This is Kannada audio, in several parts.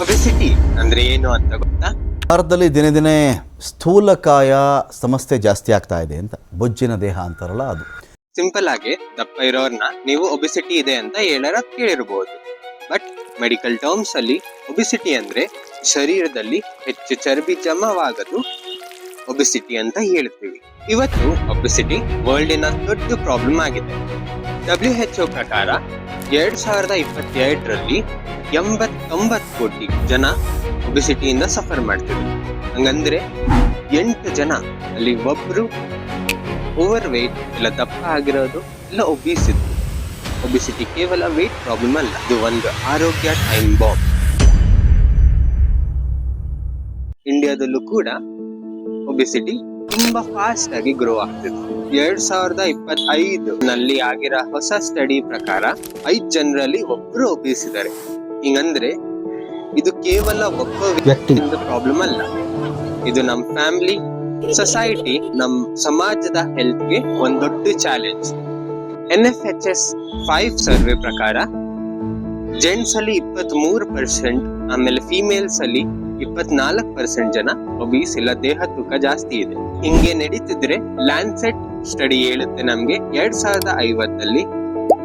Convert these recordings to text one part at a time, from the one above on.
ಒಬೆಸಿಟಿ ಅಂದ್ರೆ ಏನು ಅಂತ ಗೊತ್ತಾ? ಭಾರತದಲ್ಲಿ ದಿನೇ ದಿನೇ ಸ್ಥೂಲಕಾಯ ಸಮಸ್ಯೆ ಜಾಸ್ತಿ ಆಗ್ತಾ ಇದೆ ಅಂತ, ಬೊಜ್ಜಿನ ದೇಹ ಅಂತಾರಲ್ಲ ಅದು. ಸಿಂಪಲ್ ಆಗಿ ದಪ್ಪ ಇರೋರ್ನ ನೀವು ಒಬೆಸಿಟಿ ಇದೆ ಅಂತ ಕೇಳಿರಬಹುದು. ಬಟ್ ಮೆಡಿಕಲ್ ಟರ್ಮ್ಸ್ ಅಲ್ಲಿ ಒಬೆಸಿಟಿ ಅಂದ್ರೆ ಶರೀರದಲ್ಲಿ ಹೆಚ್ಚು ಚರ್ಬಿ ಜಮವಾಗದು ಒಬೆಸಿಟಿ ಅಂತ ಹೇಳ್ತೀವಿ. ಇವತ್ತು ಒಬೆಸಿಟಿ ವರ್ಲ್ಡಿನ ದೊಡ್ಡ ಪ್ರಾಬ್ಲಮ್ ಆಗಿದೆ. WHO ಪ್ರಕಾರ 2022ರಲ್ಲಿ 89 ಕೋಟಿ ಜನ ಒಬೆಸಿಟಿಯಿಂದ ಸಫರ್ ಮಾಡ್ತಿದ್ರು. ಹಂಗಂದ್ರೆ 8 ಜನ ಅಲ್ಲಿ ಒಬ್ರು ಓವರ್ ವೇಟ್ ಇಲ್ಲ ದಪ್ಪ ಆಗಿರೋದು ಇಲ್ಲ ಒಬೀಸ್ ಇತ್ತು. ಒಬೆಸಿಟಿ ಕೇವಲ ವೇಟ್ ಪ್ರಾಬ್ಲಮ್ ಅಲ್ಲ, ಇದು ಒಂದು ಆರೋಗ್ಯ ಟೈಮ್ ಬಾಂಬ್. ಇಂಡಿಯಾದಲ್ಲೂ ಕೂಡ ಒಬೆಸಿಟಿ ತುಂಬಾ ಫಾಸ್ಟ್ ಆಗಿ ಗ್ರೋ ಆಗ್ತಿದೆ. 2025 ನಲ್ಲಿ ಆಗಿರೋ ಹೊಸ ಸ್ಟಡಿ ಪ್ರಕಾರ 5 ಜನರಲ್ಲಿ ಒಬ್ರು ಒಬೀಸ್ ಇದ್ದಾರೆ. ಹಿಂಗಂದ್ರೆ ಇದು ಕೇವಲ ಒಬ್ಬ ವ್ಯಕ್ತಿಯಿಂದ ಪ್ರಾಬ್ಲಮ್ ಅಲ್ಲ, ಇದು ನಮ್ ಫ್ಯಾಮಿಲಿ, ಸೊಸೈಟಿ, ನಮ್ ಸಮಾಜದ ಹೆಲ್ತ್ ಗೆ ಒಂದ್ ದೊಡ್ಡ ಚಾಲೆಂಜ್. NFHS 5 ಸರ್ವೆ ಪ್ರಕಾರ ಜೆಂಟ್ಸ್ ಅಲ್ಲಿ 23%, ಆಮೇಲೆ ಫಿಮೇಲ್ಸ್ ಅಲ್ಲಿ 24% ಜನ ಒಬೀಸ್ ಇಲ್ಲ ದೇಹ ತೂಕ ಜಾಸ್ತಿ ಇದೆ. ಹಿಂಗೆ ನಡೀತಿದ್ರೆ ಲ್ಯಾನ್ಸೆಟ್ ಸ್ಟಡಿ ಹೇಳುತ್ತೆ ನಮ್ಗೆ 2050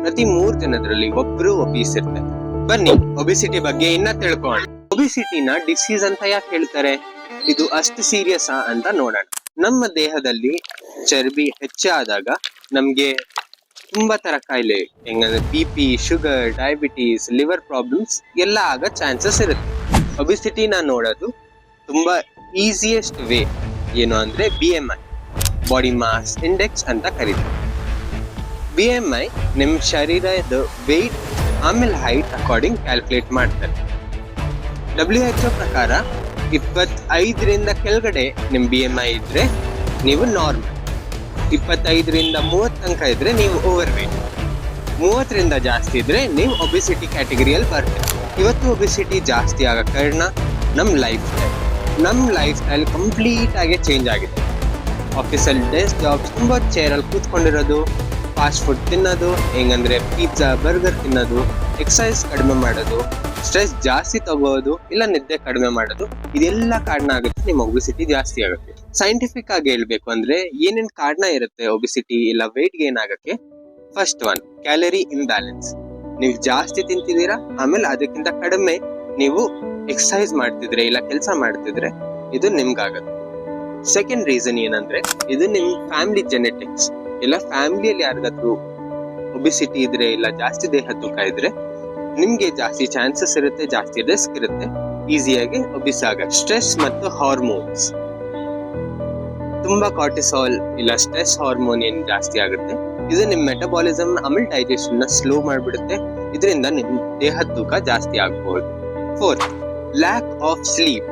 ಪ್ರತಿ 3 ಜನರಲ್ಲಿ ಒಬ್ರು ಒಬೀಸ್ ಇರ್ತಾರೆ. ಬನ್ನಿ ಒಬೆಸಿಟಿ ಬಗ್ಗೆ ಇನ್ನ ತಿಳ್ಕೊಳ್ಳೋಣ. ಒಬೆಸಿಟಿನ ಡಿಸೀಸ್ ಅಂತ ಯಾಕೆ ಹೇಳ್ತಾರೆ, ಇದು ಅಷ್ಟು ಸೀರಿಯಸ್ ಅಂತ ನೋಡೋಣ. ನಮ್ಮ ದೇಹದಲ್ಲಿ ಚರ್ಬಿ ಹೆಚ್ಚಾದಾಗ ನಮ್ಗೆ ತುಂಬಾ ತರ ಕಾಯಿಲೆ, ಹೆಂಗಂದ್ರೆ BP, sugar, diabetes, liver problems ಎಲ್ಲ ಆಗ ಚಾನ್ಸಸ್ ಇರುತ್ತೆ. ಒಬೆಸಿಟಿನ ನೋಡೋದು ತುಂಬಾ ಈಸಿಯೆಸ್ಟ್ ವೇ ಏನು ಅಂದ್ರೆ BMI, ಬಾಡಿ ಮಾಸ್ ಇಂಡೆಕ್ಸ್ ಅಂತ ಕರೀತಾರೆ. BMI ನಿಮ್ ಶರೀರದ ವೆಯ್ಟ್ ಆಮೇಲೆ ಹೈಟ್ ಅಕಾರ್ಡಿಂಗ್ ಕ್ಯಾಲ್ಕುಲೇಟ್ ಮಾಡ್ತಾರೆ. WHO ಪ್ರಕಾರ 25ರಿಂದ ಕೆಳಗಡೆ ನಿಮ್ BMI ಇದ್ರೆ ನೀವು ನಾರ್ಮಲ್, 25ರಿಂದ 30 ತನಕ ಇದ್ರೆ ನೀವು ಓವರ್ ವೇಟ್, 30ರಿಂದ ಜಾಸ್ತಿ ಇದ್ರೆ ನೀವು ಒಬೆಸಿಟಿ ಕ್ಯಾಟಗರಿಯಲ್ಲಿ ಬರ್ತೀರಿ. ಇವತ್ತು ಒಬೆಸಿಟಿ ಜಾಸ್ತಿ ಆಗೋ ಕಾರಣ ನಮ್ ಲೈಫ್ ಸ್ಟೈಲ್ ಕಂಪ್ಲೀಟ್ ಆಗಿ ಚೇಂಜ್ ಆಗಿದೆ. ಆಫೀಸಲ್ಲಿ ಡೆಸ್ಕ್ ಜಾಬ್ಸ್, ತುಂಬಾ ಚೇರಲ್ಲಿ ಕೂತ್ಕೊಂಡಿರೋದು, ಫಾಸ್ಟ್ ಫುಡ್ ತಿನ್ನೋದು, ಹೆಂಗಂದ್ರೆ ಪಿಜ್ಜಾ, ಬರ್ಗರ್ ತಿನ್ನೋದು, ಎಕ್ಸರ್ಸೈಸ್ ಕಡಿಮೆ ಮಾಡೋದು, ಸ್ಟ್ರೆಸ್ ಜಾಸ್ತಿ ತಗೋದು ಇಲ್ಲ ನಿದ್ದೆ ಕಡಿಮೆ ಮಾಡೋದು, ಇದೆಲ್ಲ ಕಾರಣ ಆಗುತ್ತೆ ನಿಮ್ಮ ಒಬೆಸಿಟಿ ಜಾಸ್ತಿ ಆಗುತ್ತೆ. ಸೈಂಟಿಫಿಕ್ ಆಗಿ ಹೇಳ್ಬೇಕು ಅಂದ್ರೆ ಏನೇನ್ ಕಾರಣ ಇರುತ್ತೆ ಒಬೆಸಿಟಿ ಇಲ್ಲ ವೇಟ್ ಗೇನ್ ಆಗಕ್ಕೆ. First one, calorie imbalance. ನೀವು ಜಾಸ್ತಿ ತಿಂತಿದ್ದೀರಾ, ಆಮೇಲೆ ಅದಕ್ಕಿಂತ ಕಡಿಮೆ ನೀವು ಎಕ್ಸರ್ಸೈಸ್ ಮಾಡ್ತಿದ್ರೆ ಇಲ್ಲ ಕೆಲಸ ಮಾಡ್ತಿದ್ರೆ ಇದು ನಿಮ್ಗಾಗತ್ತೆ. ಸೆಕೆಂಡ್ ರೀಸನ್ ಏನಂದ್ರೆ ಇದು ನಿಮ್ ಫ್ಯಾಮಿಲಿ ಜೆನೆಟಿಕ್ಸ್, ಇಲ್ಲ ಫ್ಯಾಮಿಲಿಯಲ್ಲಿ ಯಾರಿಗಾದ್ರೂ ಒಬೆಸಿಟಿ ಇದ್ರೆ ಇಲ್ಲ ಜಾಸ್ತಿ ದೇಹ ತೂಕ ಇದ್ರೆ ನಿಮ್ಗೆ ಜಾಸ್ತಿ ಚಾನ್ಸಸ್ ಇರುತ್ತೆ, ಜಾಸ್ತಿ ರಿಸ್ಕ್ ಇರುತ್ತೆ ಈಸಿಯಾಗಿ ಒಬಿಸ್ ಆಗ. ಸ್ಟ್ರೆಸ್ ಮತ್ತು ಹಾರ್ಮೋನ್ಸ್, ತುಂಬಾ ಕಾರ್ಟಿಸಾಲ್ ಇಲ್ಲ ಸ್ಟ್ರೆಸ್ ಹಾರ್ಮೋನ್ ಏನ್ ಜಾಸ್ತಿ ಆಗುತ್ತೆ, ಇದು ನಿಮ್ ಮೆಟಬಾಲಿಸಮ್ ಆಮೇಲೆ ಡೈಜೆಷನ್ ನ ಸ್ಲೋ ಮಾಡ್ಬಿಡುತ್ತೆ. ಇದರಿಂದ ನಿಮ್ ದೇಹದ ತೂಕ ಜಾಸ್ತಿ ಆಗಬಹುದು. Fourth, lack of sleep.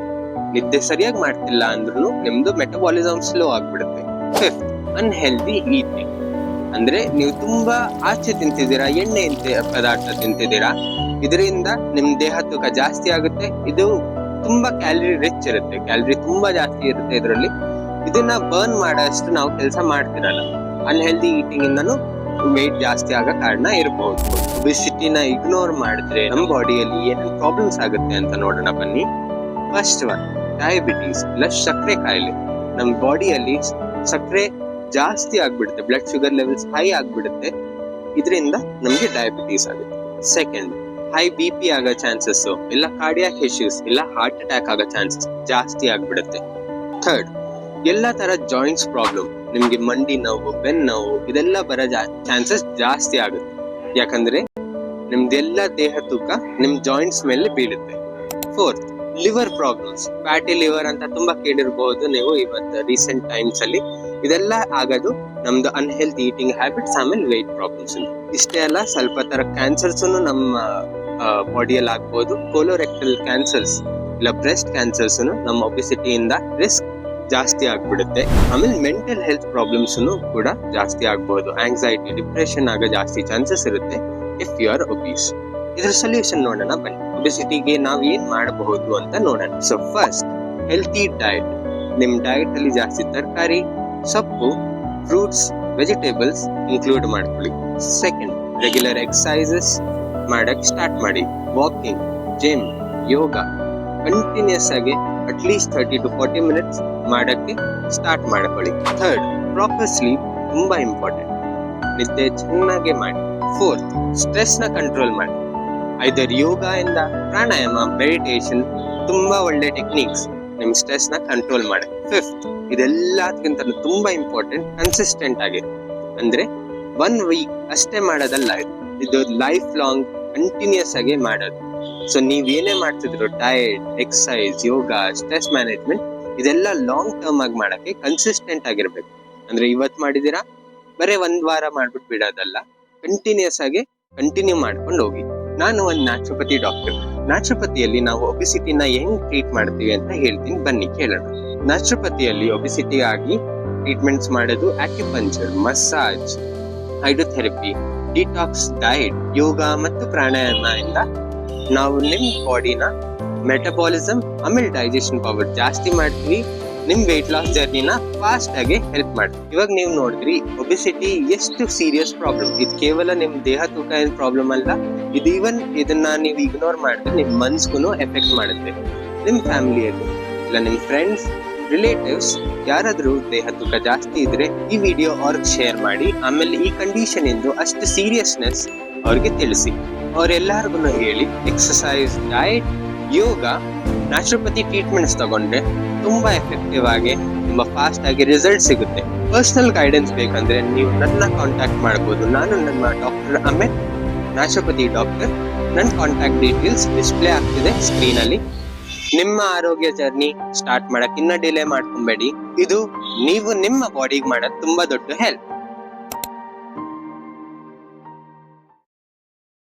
ನಿದ್ದೆ ಸರಿಯಾಗಿ ಮಾಡ್ತಿಲ್ಲ ಅಂದ್ರೂ ನಿಮ್ದು ಮೆಟಬಾಲಿಸಮ್ ಸ್ಲೋ ಆಗ್ಬಿಡುತ್ತೆ. Fifth, unhealthy eating. ಅಂದ್ರೆ ನೀವು ತುಂಬಾ ಆಚೆ ತಿಂತಿದ್ದೀರಾ, ಎಣ್ಣೆ ಪದಾರ್ಥ ತಿಂತಿದ್ದೀರಾ, ಇದರಿಂದ ನಿಮ್ ದೇಹ ತೂಕ ಜಾಸ್ತಿ ಆಗುತ್ತೆ. ಇದು ತುಂಬಾ ಕ್ಯಾಲರಿ ರಿಚ್ ಇರುತ್ತೆ, ಕ್ಯಾಲರಿ ತುಂಬಾ ಜಾಸ್ತಿ ಇರುತ್ತೆ ಇದರಲ್ಲಿ. ಇದನ್ನ ಬರ್ನ್ ಮಾಡೋಷ್ಟು ನಾವು ಕೆಲಸ ಮಾಡ್ತಿರಲ್ಲ. ಅನ್ಹೆಲ್ದಿ ಈಟಿಂಗ್ ಇಂದನೂ ವೇಟ್ ಜಾಸ್ತಿ ಆಗೋ ಕಾರಣ ಇರಬಹುದು. ಒಬೆಸಿಟಿನ ಇಗ್ನೋರ್ ಮಾಡಿದ್ರೆ ನಮ್ಮ ಬಾಡಿಯಲ್ಲಿ ಏನೇನು ಪ್ರಾಬ್ಲಮ್ಸ್ ಆಗುತ್ತೆ ಅಂತ ನೋಡೋಣ ಬನ್ನಿ. ಫಸ್ಟ್ ಒನ್, ಡಯಾಬಿಟೀಸ್ ಇಲ್ಲ ಸಕ್ಕರೆ ಕಾಯಿಲೆ. ನಮ್ಮ ಬಾಡಿಯಲ್ಲಿ ಸಕ್ಕರೆ ಜಾಸ್ತಿ ಆಗ್ಬಿಡುತ್ತೆ, ಬ್ಲಡ್ ಶುಗರ್ ಲೆವೆಲ್ಸ್ ಹೈ ಆಗ್ಬಿಡುತ್ತೆ, ಇದರಿಂದ ನಮ್ಗೆ ಡಯಾಬಿಟೀಸ್ ಆಗುತ್ತೆ. ಸೆಕೆಂಡ್, ಹೈ BP ಆಗೋ ಚಾನ್ಸಸ್ ಇಲ್ಲ ಕಾರ್ಡಿಯಾಕ್ ಇಶ್ಯೂಸ್ ಇಲ್ಲ ಹಾರ್ಟ್ ಅಟ್ಯಾಕ್ ಆಗೋ ಚಾನ್ಸಸ್ ಜಾಸ್ತಿ ಆಗ್ಬಿಡುತ್ತೆ. ಥರ್ಡ್, ಎಲ್ಲಾ ತರ ಜಾಯಿಂಟ್ಸ್ ಪ್ರಾಬ್ಲಮ್, ನಿಮ್ಗೆ ಮಂಡಿ ನೋವು, ಬೆನ್ನು ನೋವು ಇದೆಲ್ಲ ಬರೋ ಚಾನ್ಸಸ್ ಜಾಸ್ತಿ ಆಗುತ್ತೆ. ಯಾಕಂದ್ರೆ ನಿಮ್ದೆಲ್ಲ ದೇಹ ತೂಕ ನಿಮ್ ಜಾಯಿಂಟ್ಸ್ ಮೇಲೆ ಬೀಳುತ್ತೆ. Fourth, liver problems, fatty liver ಅಂತ ತುಂಬಾ ಕೇಳಿರಬಹುದು ನೀವು ಇವತ್ತು ರೀಸೆಂಟ್ ಟೈಮ್ಸ್ ಅಲ್ಲಿ. ಇದೆಲ್ಲ ಆಗೋದು ನಮ್ದು ಅನ್ಹೆಲ್ತಿ ಈಟಿಂಗ್ ಹ್ಯಾಬಿಟ್ಸ್ ಆಮೇಲೆ ವೇಟ್ ಪ್ರಾಬ್ಲಮ್ಸ್. ಇಷ್ಟೇ ಅಲ್ಲ, ಸ್ವಲ್ಪ ತರ ಕ್ಯಾನ್ಸರ್ಸ್ ನಮ್ಮ ಬಾಡಿಯಲ್ಲಿ ಆಗ್ಬಹುದು. ಕೋಲೋರೆಕ್ಟಲ್ ಕ್ಯಾನ್ಸರ್ಸ್ ಇಲ್ಲ ಬ್ರೆಸ್ಟ್ ಕ್ಯಾನ್ಸರ್ಸ್ ನಮ್ಮ ಒಬೆಸಿಟಿಯಿಂದ ರಿಸ್ಕ್ ಜಾಸ್ತಿ ಆಗ್ಬಿಡುತ್ತೆ. ಆಮೇಲೆ ಮೆಂಟಲ್ ಹೆಲ್ತ್ ಪ್ರಾಬ್ಲಮ್ಸ್ ಕೂಡ ಜಾಸ್ತಿ ಆಗ್ಬಹುದು. ಆಂಗ್ಸೈಟಿ, ಡಿಪ್ರೆಷನ್ ಆಗೋ ಜಾಸ್ತಿ ಚಾನ್ಸಸ್ ಇರುತ್ತೆ ಇಫ್ ಯು ಆರ್ ಒಬೀಸ್. ಇದ್ರ ಸೊಲ್ಯೂಷನ್ ನೋಡೋಣ ಬನ್ನಿ. ಒಬೆಸಿಟಿಗೆ ನಾವ್ ಏನ್ ಮಾಡಬಹುದು ಅಂತ ನೋಡೋಣ. So first, healthy diet. ನಿಮ್ ಡಯಟ್ ಅಲ್ಲಿ ಜಾಸ್ತಿ ತರಕಾರಿ, ಸೊಪ್ಪು, ಫ್ರೂಟ್ಸ್, ವೆಜಿಟೇಬಲ್ಸ್ ಇನ್ಕ್ಲೂಡ್ ಮಾಡ್ಕೊಳ್ಳಿ. ಸೆಕೆಂಡ್, ರೆಗ್ಯುಲರ್ ಎಕ್ಸರ್ಸೈಸಸ್ ಮಾಡಕ್ ಸ್ಟಾರ್ಟ್ ಮಾಡಿ. ವಾಕಿಂಗ್, ಜಿಮ್, ಯೋಗ ಕಂಟಿನ್ಯೂಸ್ ಆಗಿ ಅಟ್ಲೀಸ್ಟ್ 30 to 40 ಮಿನಿಟ್ಸ್ ಮಾಡಕ್ಕೆ ಸ್ಟಾರ್ಟ್ ಮಾಡ್ಕೊಳ್ಳಿ. ಥರ್ಡ್, ಪ್ರಾಪರ್ ಸ್ಲೀಪ್ ತುಂಬಾ ಇಂಪಾರ್ಟೆಂಟ್. ನಿದ್ದೆ ಚೆನ್ನಾಗಿ ಮಾಡಿ. ಫೋರ್ತ್, ಸ್ಟ್ರೆಸ್ ನ ಕಂಟ್ರೋಲ್ ಮಾಡಿ. ಐದರ್ ಯೋಗ ಇಂದ ಪ್ರಾಣಾಯಾಮ, ಮೆಡಿಟೇಷನ್ ತುಂಬಾ ಒಳ್ಳೆ ಟೆಕ್ನಿಕ್ಸ್ ನಿಮ್ ಸ್ಟ್ರೆಸ್ ನ ಕಂಟ್ರೋಲ್ ಮಾಡಿ. ಫಿಫ್ತ್, ಇದೆಲ್ಲದಕ್ಕಿಂತ ತುಂಬಾ ಇಂಪಾರ್ಟೆಂಟ್, ಕನ್ಸಿಸ್ಟೆಂಟ್ ಆಗಿ, ಅಂದ್ರೆ 1 ವೀಕ್ ಅಷ್ಟೇ ಮಾಡೋದಲ್ಲ, ಇದು ಲೈಫ್ ಲಾಂಗ್ ಕಂಟಿನ್ಯೂಸ್ ಆಗಿ ಮಾಡೋದು. ಸೊ ನೀವ್ ಏನೇ ಮಾಡ್ತಿದ್ರು, ಡಯಟ್, ಎಕ್ಸಸೈಸ್, ಯೋಗ, ಸ್ಟ್ರೆಸ್ ಮ್ಯಾನೇಜ್ಮೆಂಟ್, ಇದೆಲ್ಲ ಲಾಂಗ್ ಟರ್ಮ್ ಆಗಿ ಮಾಡಕ್ಕೆ ಕನ್ಸಿಸ್ಟೆಂಟ್ ಆಗಿರ್ಬೇಕು. ಅಂದ್ರೆ ಇವತ್ ಮಾಡಿದೀರಾ ಬರೀ 1 ವಾರ ಮಾಡ್ಬಿಟ್ಟು ಬಿಡೋದಲ್ಲ, ಕಂಟಿನ್ಯೂಸ್ ಆಗಿ ಕಂಟಿನ್ಯೂ ಮಾಡ್ಕೊಂಡು ಹೋಗಿ. ನಾನು ಒಂದು ನ್ಯಾಚುರೋಪತಿ ಡಾಕ್ಟರ್. ನ್ಯಾಚುರೋಪತಿಯಲ್ಲಿ ನಾವು ಒಬಿಸಿಟಿನ ಹೆಂಗ್ ಟ್ರೀಟ್ ಮಾಡ್ತೀವಿ ಅಂತ ಹೇಳ್ತೀನಿ, ಬನ್ನಿ ಕೇಳೋಣ. ನ್ಯಾಚುರೋಪತಿಯಲ್ಲಿ ಒಬಿಸಿಟಿ ಆಗಿ ಟ್ರೀಟ್ಮೆಂಟ್ಸ್ ಮಾಡೋದು acupuncture, massage, hydrotherapy, detox diet, yoga ಮತ್ತು ಪ್ರಾಣಾಯಾಮ ಇಂದ ನಾವು ನಿಮ್ ಬಾಡಿನ ಮೆಟಬಾಲಿಸಮ್ ಆಮೇಲೆ ಡೈಜೆಷನ್ ಪವರ್ ಜಾಸ್ತಿ ಮಾಡ್ತೀವಿ. ನಿಮ್ ವೆಯ್ಟ್ ಲಾಸ್ ಜರ್ನಿನ ಫಾಸ್ಟ್ ಆಗಿ ಹೆಲ್ಪ್ ಮಾಡ್ತೀವಿ. ಇವಾಗ ನೀವು ನೋಡಿದ್ರಿ ಒಬಿಸಿಟಿ ಎಷ್ಟು ಸೀರಿಯಸ್ ಪ್ರಾಬ್ಲಮ್. ಇದು ಕೇವಲ ನಿಮ್ ದೇಹ ತೂಕ ಏನ್ ಪ್ರಾಬ್ಲಮ್ ಅಲ್ಲ, ಇದು ಈವನ್ ಇದನ್ನ ನೀವು ಇಗ್ನೋರ್ ಮಾಡಿದ್ರೆ ನಿಮ್ ಮನ್ಸ್ಗೂ ಎಫೆಕ್ಟ್ ಮಾಡುತ್ತೆ. ನಿಮ್ ಫ್ಯಾಮಿಲಿಯಲ್ಲಿ ಇಲ್ಲ ನಿಮ್ ಫ್ರೆಂಡ್ಸ್, ರಿಲೇಟಿವ್ಸ್ ಯಾರಾದ್ರೂ ದೇಹ ತೂಕ ಜಾಸ್ತಿ ಇದ್ರೆ ಈ ವಿಡಿಯೋ ಅವ್ರಿಗೆ ಶೇರ್ ಮಾಡಿ. ಆಮೇಲೆ ಈ ಕಂಡೀಷನ್ ಇಂದು ಅಷ್ಟು ಸೀರಿಯಸ್ನೆಸ್ ಅವ್ರಿಗೆ ತಿಳಿಸಿ. ಅವ್ರೆಲ್ಲಾರ್ಗು ಹೇಳಿ ಎಕ್ಸಸೈಸ್, ಡಯಟ್, ಯೋಗ, ನ್ಯಾಚುರೋಪತಿ ಟ್ರೀಟ್ಮೆಂಟ್ಸ್ ತಗೊಂಡ್ರೆ ತುಂಬಾ ಎಫೆಕ್ಟಿವ್ ಆಗಿ ತುಂಬಾ ಫಾಸ್ಟ್ ಆಗಿ ರಿಸಲ್ಟ್ ಸಿಗುತ್ತೆ. ಪರ್ಸನಲ್ ಗೈಡೆನ್ಸ್ ಬೇಕಂದ್ರೆ ನೀವು ನನ್ನ ಕಾಂಟ್ಯಾಕ್ಟ್ ಮಾಡಬಹುದು. ನಾನು ನನ್ನ ಡಾಕ್ಟರ್ ಅಮಿತ್, ನ್ಯಾಚುರೋಪತಿ ಡಾಕ್ಟರ್. ನನ್ನ ಕಾಂಟ್ಯಾಕ್ಟ್ ಡೀಟೇಲ್ಸ್ ಡಿಸ್ಪ್ಲೇ ಆಗ್ತಿದೆ ಸ್ಕ್ರೀನ್ ಅಲ್ಲಿ. ನಿಮ್ಮ ಆರೋಗ್ಯ ಜರ್ನಿ ಸ್ಟಾರ್ಟ್ ಮಾಡಕ್ ಇನ್ನ ಡಿಲೇ ಮಾಡ್ಕೊಂಬೇಡಿ. ಇದು ನೀವು ನಿಮ್ಮ ಬಾಡಿಗೆ ಮಾಡೋದು ತುಂಬಾ ದೊಡ್ಡ ಹೆಲ್ಪ್.